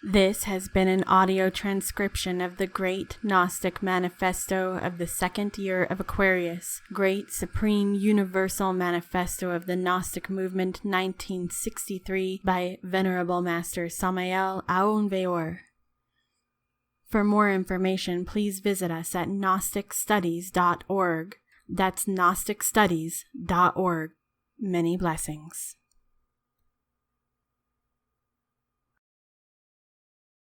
This has been an audio transcription of the Great Gnostic Manifesto of the second year of Aquarius, Great Supreme Universal Manifesto of the Gnostic Movement 1963 by Venerable Master Samael Aun Weor. For more information, please visit us at gnosticstudies.org. That's gnosticstudies.org. Many blessings.